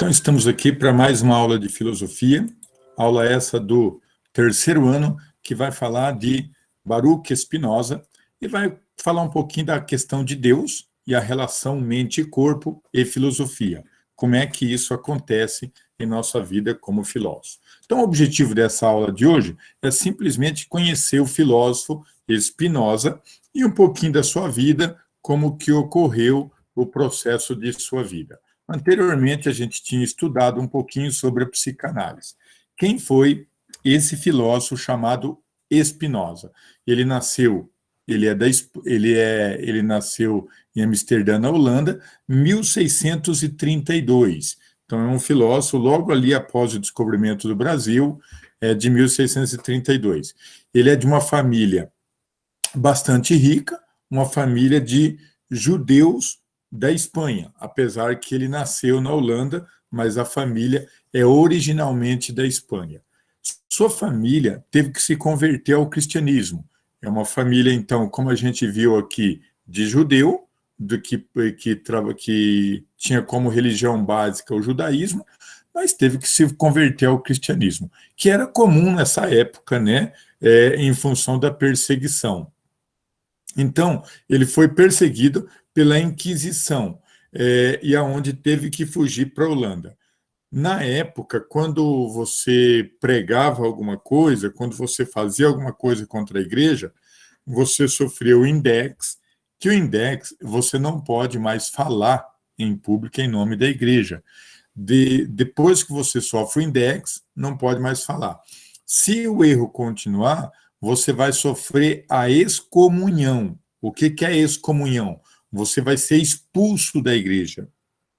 Então, estamos aqui para mais uma aula de filosofia, aula essa do terceiro ano, que vai falar de Baruch Spinoza, e vai falar um pouquinho da questão de Deus e a relação mente e corpo e filosofia. Como é que isso acontece em nossa vida como filósofo. Então, o objetivo dessa aula de hoje é simplesmente conhecer o filósofo Spinoza e um pouquinho da sua vida, como que ocorreu o processo de sua vida. Anteriormente, a gente tinha estudado um pouquinho sobre a psicanálise. Quem foi esse filósofo chamado Spinoza? Ele nasceu, ele nasceu em Amsterdã, na Holanda, 1632. Então, é um filósofo logo ali após o descobrimento do Brasil, de 1632. Ele é de uma família bastante rica, uma família de judeus da Espanha, apesar que ele nasceu na Holanda, mas a família é originalmente da Espanha. Sua família teve que se converter ao cristianismo. É uma família, então, como a gente viu aqui, de judeu, que tinha como religião básica o judaísmo, mas teve que se converter ao cristianismo, que era comum nessa época, né, em função da perseguição. Então, ele foi perseguido pela Inquisição, e aonde teve que fugir para a Holanda. Na época, quando você pregava alguma coisa, quando você fazia alguma coisa contra a igreja, você sofreu o index, que o index você não pode mais falar em público em nome da igreja. Depois que você sofre o index, não pode mais falar. Se o erro continuar, você vai sofrer a excomunhão. O que é excomunhão? Você vai ser expulso da igreja.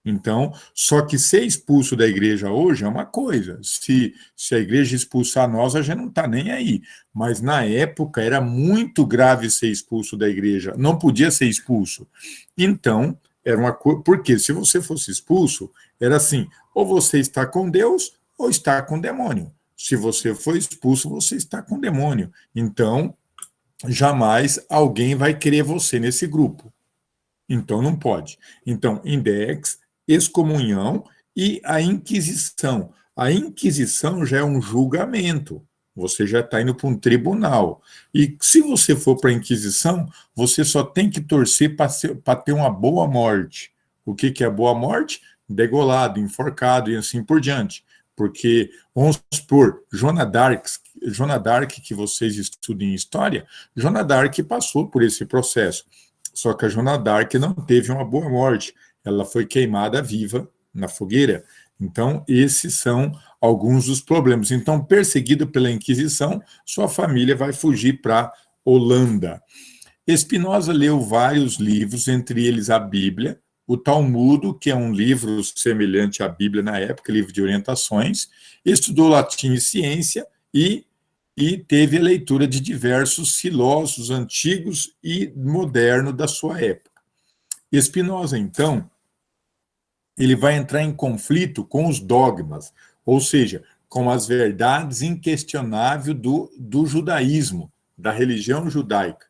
Então, só que ser expulso da igreja hoje é uma coisa. Se a igreja expulsar nós, a gente não está nem aí. Mas na época era muito grave ser expulso da igreja. Não podia ser expulso. Então, era uma coisa. Porque se você fosse expulso, era assim: ou você está com Deus, ou está com o demônio. Se você for expulso, você está com o demônio. Então, jamais alguém vai querer você nesse grupo. Então, não pode. Então, index, excomunhão e a Inquisição. A Inquisição já é um julgamento. Você já está indo para um tribunal. E se você for para a Inquisição, você só tem que torcer para ter uma boa morte. O que é boa morte? Degolado, enforcado e assim por diante. Porque, vamos supor, Joana d'Arc, que vocês estudam em história, Joana d'Arc passou por esse processo. Só que a Joana d'Arc não teve uma boa morte. Ela foi queimada viva na fogueira. Então, esses são alguns dos problemas. Então, perseguido pela Inquisição, sua família vai fugir para Holanda. Spinoza leu vários livros, entre eles a Bíblia, o Talmudo, que é um livro semelhante à Bíblia na época, livro de orientações, estudou latim e ciência e teve a leitura de diversos filósofos antigos e modernos da sua época. Spinoza, então, ele vai entrar em conflito com os dogmas, ou seja, com as verdades inquestionáveis do judaísmo, da religião judaica.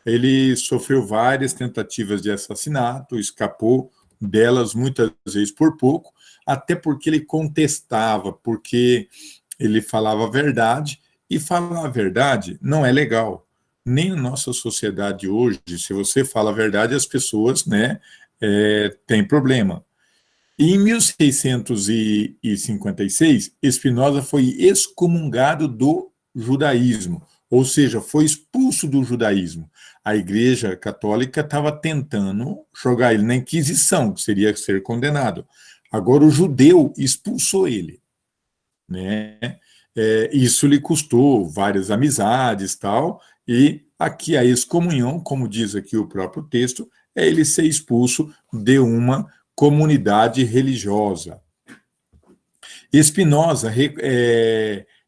Ele sofreu várias tentativas de assassinato, escapou delas muitas vezes por pouco, até porque ele contestava, porque ele falava a verdade, e falar a verdade não é legal. Nem na nossa sociedade hoje, se você fala a verdade, as pessoas, né, têm problema. E em 1656, Spinoza foi excomungado do judaísmo, ou seja, foi expulso do judaísmo. A Igreja Católica estava tentando jogar ele na Inquisição, que seria ser condenado. Agora o judeu expulsou ele, né? Isso lhe custou várias amizades, tal, e aqui a excomunhão, como diz aqui o próprio texto, é ele ser expulso de uma comunidade religiosa. Spinoza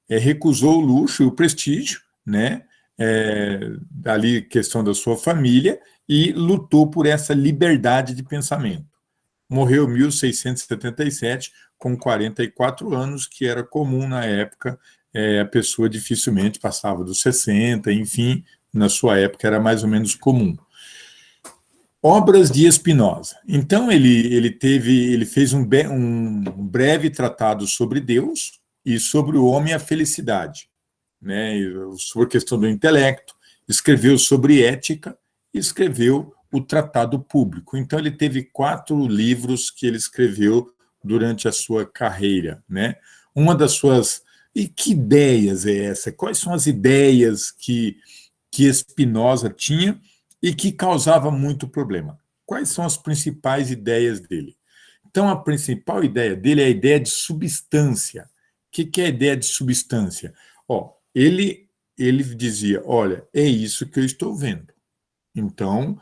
recusou o luxo e o prestígio, né? Ali questão da sua família, e lutou por essa liberdade de pensamento. Morreu em 1677, com 44 anos, que era comum na época, a pessoa dificilmente passava dos 60, enfim, na sua época era mais ou menos comum. Obras de Spinoza. Então, ele fez um breve tratado sobre Deus e sobre o homem e a felicidade, né? Sobre a questão do intelecto, escreveu sobre ética e escreveu o Tratado Público. Então, ele teve 4 livros que ele escreveu durante a sua carreira, né? Uma das suas... E que ideias é essa? Quais são as ideias que Spinoza tinha e que causava muito problema? Quais são as principais ideias dele? Então, a principal ideia dele é a ideia de substância. O que é a ideia de substância? Ele dizia, olha, é isso que eu estou vendo. Então,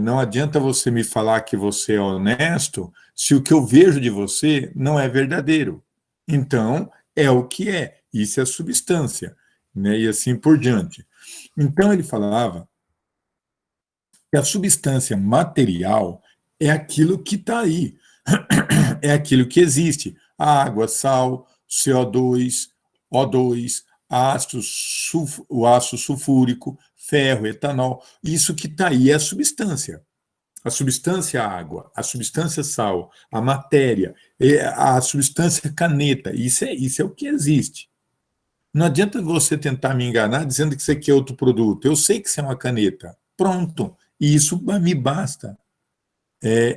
não adianta você me falar que você é honesto se o que eu vejo de você não é verdadeiro. Então, é o que é. Isso é a substância, né? E assim por diante. Então, ele falava que a substância material é aquilo que está aí, é aquilo que existe. A água, sal, CO2, O2, o ácido sulfúrico, ferro, etanol, isso que está aí é a substância. A substância água, a substância sal, a matéria, a substância caneta, isso é o que existe. Não adianta você tentar me enganar dizendo que isso aqui é outro produto. Eu sei que isso é uma caneta. Pronto. E isso me basta.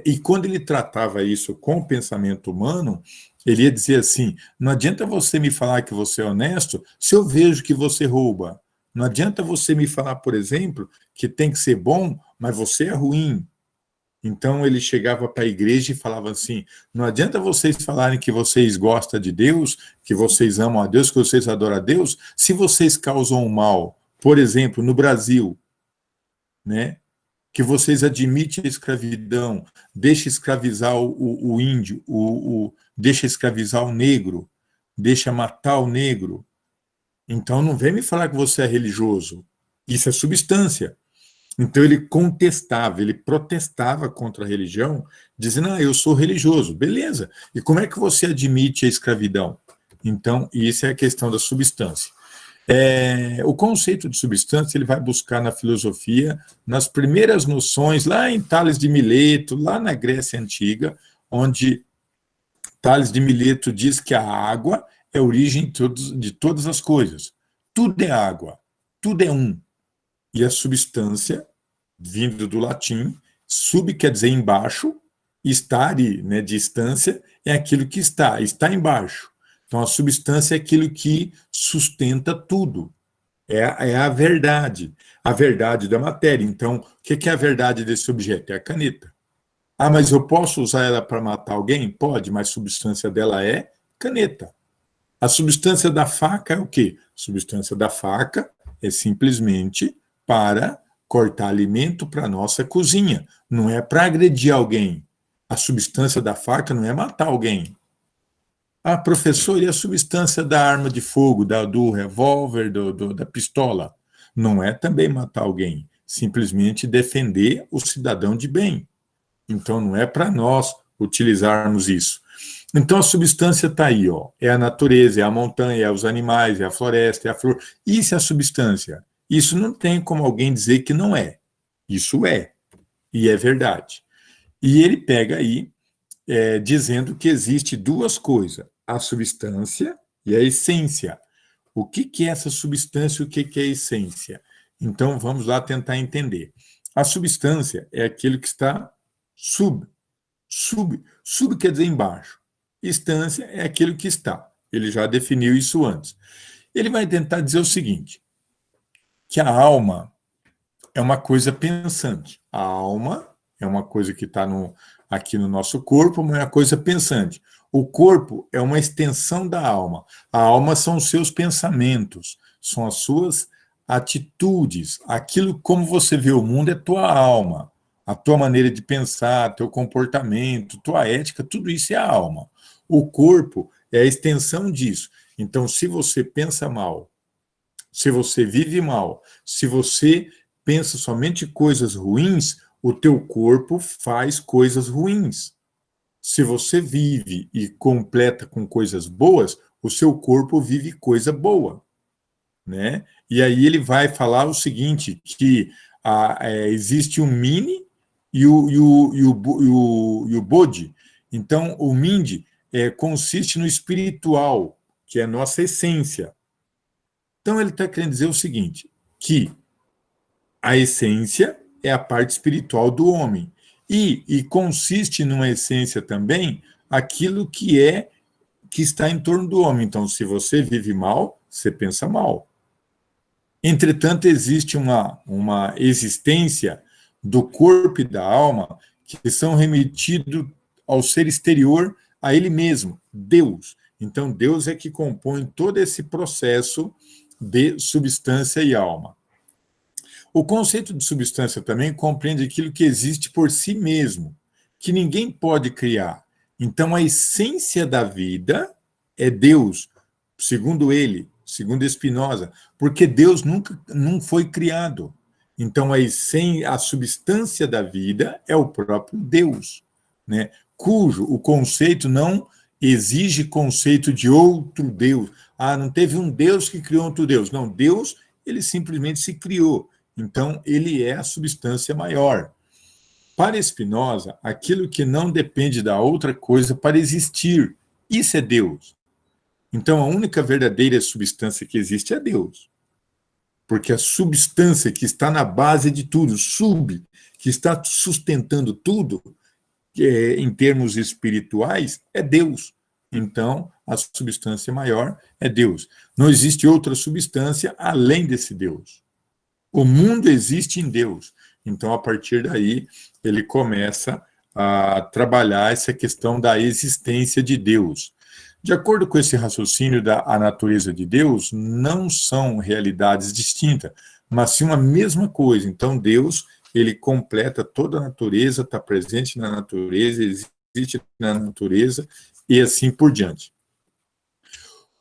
E quando ele tratava isso com o pensamento humano, ele ia dizer assim: não adianta você me falar que você é honesto se eu vejo que você rouba. Não adianta você me falar, por exemplo, que tem que ser bom, mas você é ruim. Então ele chegava para a igreja e falava assim: não adianta vocês falarem que vocês gostam de Deus, que vocês amam a Deus, que vocês adoram a Deus, se vocês causam mal. Por exemplo, no Brasil, né? Que vocês admitem a escravidão, deixa escravizar o índio, deixa escravizar o negro, deixa matar o negro. Então não vem me falar que você é religioso. Isso é substância. Então ele contestava, ele protestava contra a religião, dizendo: eu sou religioso. Beleza. E como é que você admite a escravidão? Então, isso é a questão da substância. O conceito de substância ele vai buscar na filosofia, nas primeiras noções, lá em Tales de Mileto, lá na Grécia Antiga, onde Tales de Mileto diz que a água é a origem de todas as coisas. Tudo é água, tudo é um. E a substância, vindo do latim, sub quer dizer embaixo, estar, né, distância, é aquilo que está embaixo. Então, a substância é aquilo que sustenta tudo. É a verdade da matéria. Então, o que é a verdade desse objeto? É a caneta. Ah, mas eu posso usar ela para matar alguém? Pode, mas a substância dela é caneta. A substância da faca é o quê? A substância da faca é simplesmente para cortar alimento para a nossa cozinha. Não é para agredir alguém. A substância da faca não é matar alguém. Ah, professor, e a substância da arma de fogo, do revólver, da pistola? Não é também matar alguém, simplesmente defender o cidadão de bem. Então, não é para nós utilizarmos isso. Então, a substância está aí, ó. É a natureza, é a montanha, é os animais, é a floresta, é a flor. Isso é a substância. Isso não tem como alguém dizer que não é. Isso é. E é verdade. E ele pega aí dizendo que existe duas coisas, a substância e a essência. O que é essa substância e o que é a essência? Então, vamos lá tentar entender. A substância é aquilo que está sub quer dizer embaixo. Estância é aquilo que está. Ele já definiu isso antes. Ele vai tentar dizer o seguinte, que a alma é uma coisa pensante. A alma é uma coisa que está aqui no nosso corpo, mas é uma coisa pensante. O corpo é uma extensão da alma. A alma são os seus pensamentos, são as suas atitudes. Aquilo como você vê o mundo é tua alma. A tua maneira de pensar, teu comportamento, tua ética, tudo isso é a alma. O corpo é a extensão disso. Então, se você pensa mal, se você vive mal, se você pensa somente coisas ruins, o teu corpo faz coisas ruins. Se você vive e completa com coisas boas, o seu corpo vive coisa boa, né? E aí ele vai falar o seguinte, que existe um mini e o Bodhi. Então, o Mind consiste no espiritual, que é a nossa essência. Então, ele está querendo dizer o seguinte, que a essência é a parte espiritual do homem. E consiste numa essência também aquilo que está em torno do homem. Então, se você vive mal, você pensa mal. Entretanto, existe uma existência do corpo e da alma que são remetidos ao ser exterior, a ele mesmo, Deus. Então, Deus é que compõe todo esse processo de substância e alma. O conceito de substância também compreende aquilo que existe por si mesmo, que ninguém pode criar. Então, a essência da vida é Deus, segundo ele, segundo Spinoza, porque Deus nunca não foi criado. Então, a substância da vida é o próprio Deus, né? Cujo o conceito não exige conceito de outro Deus. Ah, não teve um Deus que criou outro Deus. Não, Deus, ele simplesmente se criou. Então, ele é a substância maior. Para Spinoza, aquilo que não depende da outra coisa para existir, isso é Deus. Então, a única verdadeira substância que existe é Deus. Porque a substância que está na base de tudo, que está sustentando tudo, em termos espirituais, é Deus. Então, a substância maior é Deus. Não existe outra substância além desse Deus. O mundo existe em Deus. Então, a partir daí, ele começa a trabalhar essa questão da existência de Deus. De acordo com esse raciocínio a natureza de Deus, não são realidades distintas, mas sim uma mesma coisa. Então, Deus, ele completa toda a natureza, está presente na natureza, existe na natureza, e assim por diante.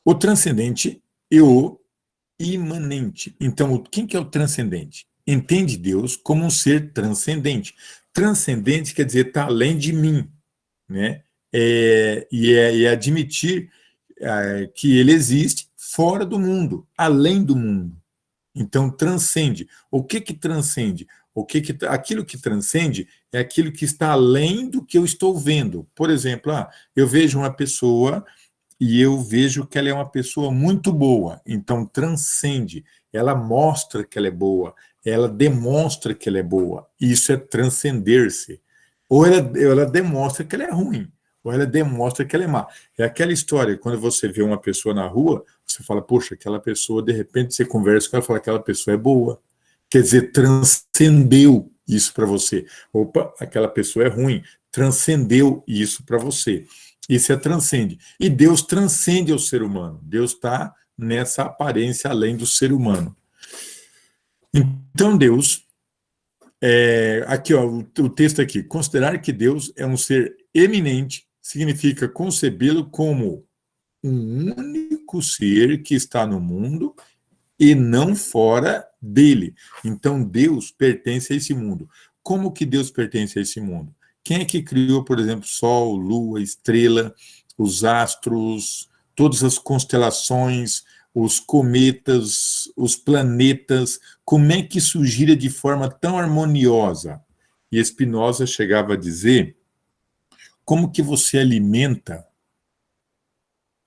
O transcendente e o imanente. Então, quem que é o transcendente? Entende Deus como um ser transcendente. Transcendente quer dizer está além de mim, né? E admitir que ele existe fora do mundo, além do mundo. Então, transcende. O que transcende? Aquilo que transcende é aquilo que está além do que eu estou vendo. Por exemplo, eu vejo uma pessoa e eu vejo que ela é uma pessoa muito boa, então transcende, ela mostra que ela é boa, ela demonstra que ela é boa, isso é transcender-se. Ou ela demonstra que ela é ruim, ou ela demonstra que ela é má. É aquela história, quando você vê uma pessoa na rua, você fala, poxa, aquela pessoa, de repente você conversa com ela e fala, aquela pessoa é boa. Quer dizer, transcendeu isso para você. Opa, aquela pessoa é ruim, transcendeu isso para você. Isso transcende. E Deus transcende o ser humano. Deus está nessa aparência além do ser humano. Então, Deus, aqui, o texto aqui, considerar que Deus é um ser eminente significa concebê-lo como um único ser que está no mundo e não fora dele. Então, Deus pertence a esse mundo. Como que Deus pertence a esse mundo? Quem é que criou, por exemplo, Sol, Lua, estrela, os astros, todas as constelações, os cometas, os planetas? Como é que isso gira de forma tão harmoniosa? E Spinoza chegava a dizer, como que você alimenta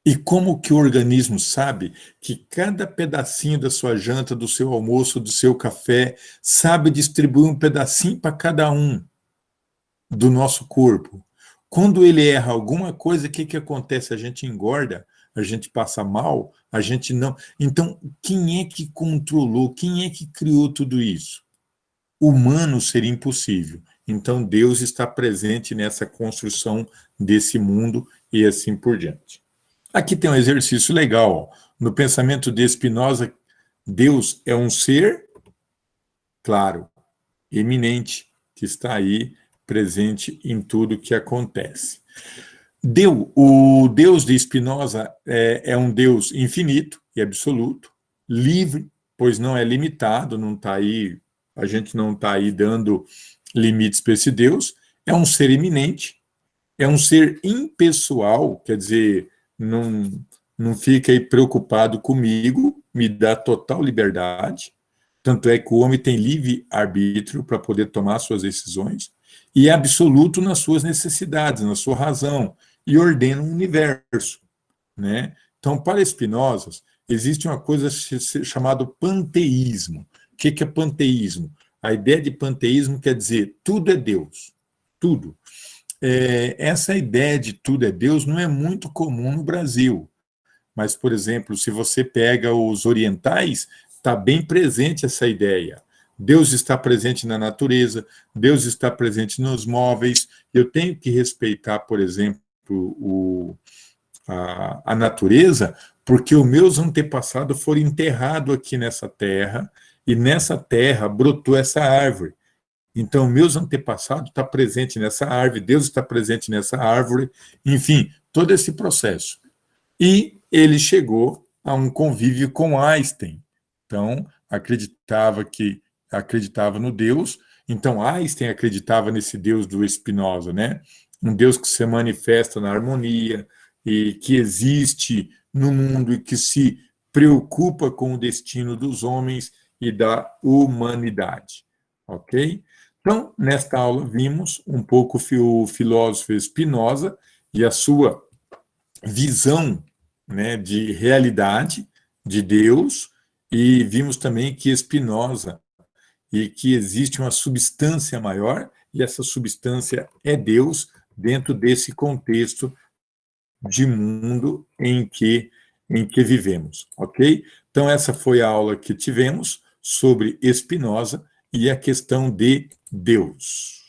e como que o organismo sabe que cada pedacinho da sua janta, do seu almoço, do seu café, sabe distribuir um pedacinho para cada um do nosso corpo? Quando ele erra alguma coisa, o que acontece? A gente engorda, a gente passa mal, a gente não... Então, quem é que controlou, quem é que criou tudo isso? Humano seria impossível. Então, Deus está presente nessa construção desse mundo e assim por diante. Aqui tem um exercício legal. No pensamento de Spinoza, Deus é um ser, claro, eminente, que está aí presente em tudo que acontece. O Deus de Spinoza é um Deus infinito e absoluto, livre, pois não é limitado, não tá aí, a gente não está aí dando limites para esse Deus, é um ser eminente, é um ser impessoal, quer dizer, não fica aí preocupado comigo, me dá total liberdade. Tanto é que o homem tem livre-arbítrio para poder tomar suas decisões e é absoluto nas suas necessidades, na sua razão, e ordena o universo, né? Então, para Spinoza, existe uma coisa chamada panteísmo. O que é panteísmo? A ideia de panteísmo quer dizer tudo é Deus, tudo. Essa ideia de tudo é Deus não é muito comum no Brasil, mas, por exemplo, se você pega os orientais, está bem presente essa ideia. Deus está presente na natureza, Deus está presente nos móveis. Eu tenho que respeitar, por exemplo, a natureza, porque os meus antepassados foram enterrados aqui nessa terra, e nessa terra brotou essa árvore. Então, meus antepassados estão presentes nessa árvore, Deus está presente nessa árvore, enfim, todo esse processo. E ele chegou a um convívio com Einstein. Então, acreditava no Deus. Então, Einstein acreditava nesse Deus do Spinoza, né? Um Deus que se manifesta na harmonia e que existe no mundo e que se preocupa com o destino dos homens e da humanidade. Ok? Então, nesta aula, vimos um pouco o filósofo Spinoza e a sua visão, né, de realidade de Deus, e vimos também que Spinoza e que existe uma substância maior, e essa substância é Deus dentro desse contexto de mundo em que vivemos, ok? Então, essa foi a aula que tivemos sobre Spinoza e a questão de Deus.